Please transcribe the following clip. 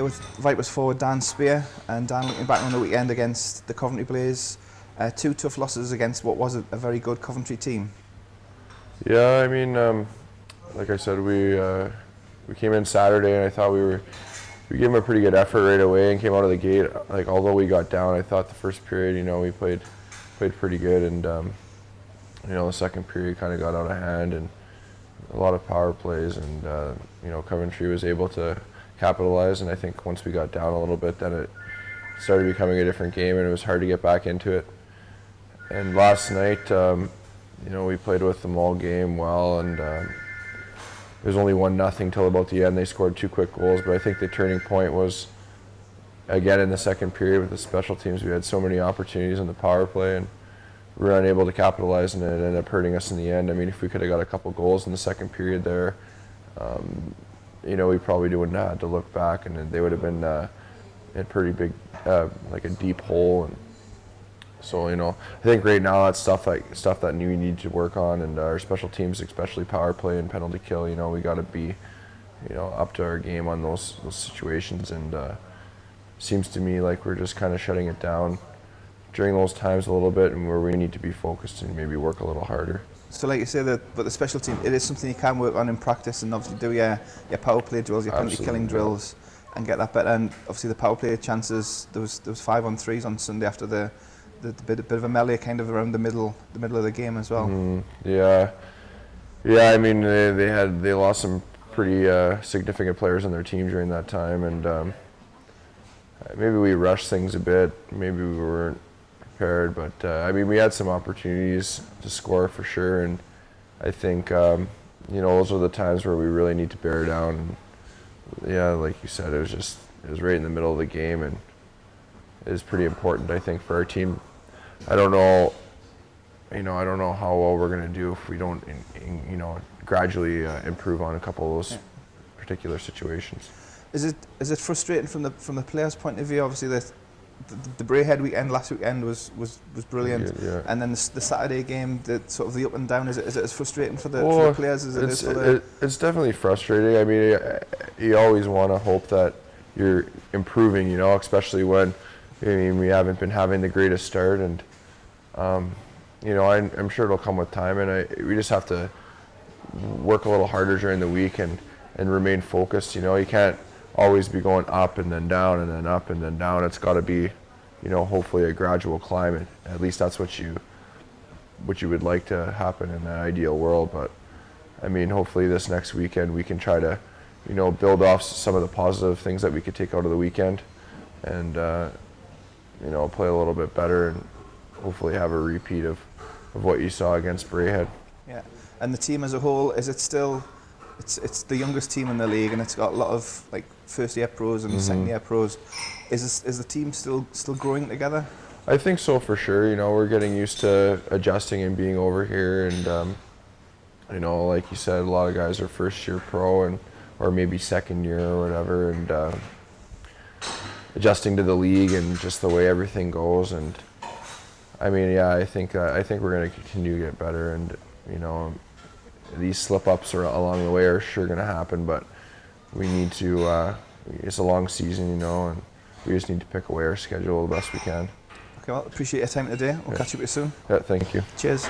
with Vipers forward Dan Speer, and Dan looking back on the weekend against the Coventry Blaze, 2 tough losses against what was a very good Coventry team. Yeah, I mean, like I said, we came in Saturday and I thought we gave them a pretty good effort right away and came out of the gate. Like, although we got down, I thought the first period, we played pretty good, and the second period kind of got out of hand and a lot of power plays, and Coventry was able to capitalize, and I think once we got down a little bit, then it started becoming a different game and it was hard to get back into it. And last night, we played with them all game well, and it was only 1-0 till about the end. They scored 2 quick goals, but I think the turning point was, again, in the second period with the special teams. We had so many opportunities in the power play, and we were unable to capitalize, and it ended up hurting us in the end. I mean, if we could have got a couple goals in the second period there, we probably wouldn't have had to look back, and they would have been in pretty big, like a deep hole. And so, I think right now that's stuff that we need to work on, and our special teams, especially power play and penalty kill, we got to be, up to our game on those situations, and seems to me like we're just kind of shutting it down during those times a little bit, and where we need to be focused and maybe work a little harder. So like you say, but the special team, it is something you can work on in practice, and obviously do your power play drills, your penalty killing drills, and get that better. And obviously the power play chances, there was 5-on-3s on Sunday after the bit of a melee kind of around the middle of the game as well. Yeah. I mean, they lost some pretty significant players on their team during that time, and maybe we rushed things a bit. Maybe we weren't prepared, but I mean, we had some opportunities to score for sure, and I think those are the times where we really need to bear down. And, yeah, like you said, it was right in the middle of the game, and it is pretty important, I think, for our team. I don't know how well we're going to do if we don't, gradually improve on a couple of those particular situations. Is it frustrating from the players' point of view? Obviously, the Brasserie weekend last weekend was brilliant, and then the Saturday game, the up and down. Is it as frustrating for the players as it is for the? It's definitely frustrating. I mean, you always want to hope that you're improving, especially when, we haven't been having the greatest start, and I'm sure it'll come with time, and we just have to work a little harder during the week and remain focused. You can't always be going up and then down and then up and then down. It's got to be, hopefully a gradual climb. At least that's what you would like to happen in an ideal world. But I mean, hopefully this next weekend we can try to, build off some of the positive things that we could take out of the weekend, and play a little bit better, and hopefully have a repeat of what you saw against Brasserie. Yeah, and the team as a whole, is it still? It's the youngest team in the league, and it's got a lot of like first-year pros and second-year pros. Is the team still growing together? I think so, for sure. We're getting used to adjusting and being over here, and like you said, a lot of guys are first-year pro or maybe second year or whatever, and adjusting to the league and just the way everything goes. And I mean, yeah, I think we're going to continue to get better, and these slip-ups along the way are sure going to happen, but we need to, it's a long season, and we just need to pick away our schedule the best we can. Okay, well, appreciate your time today. We'll catch up with you soon. Yeah, thank you. Cheers.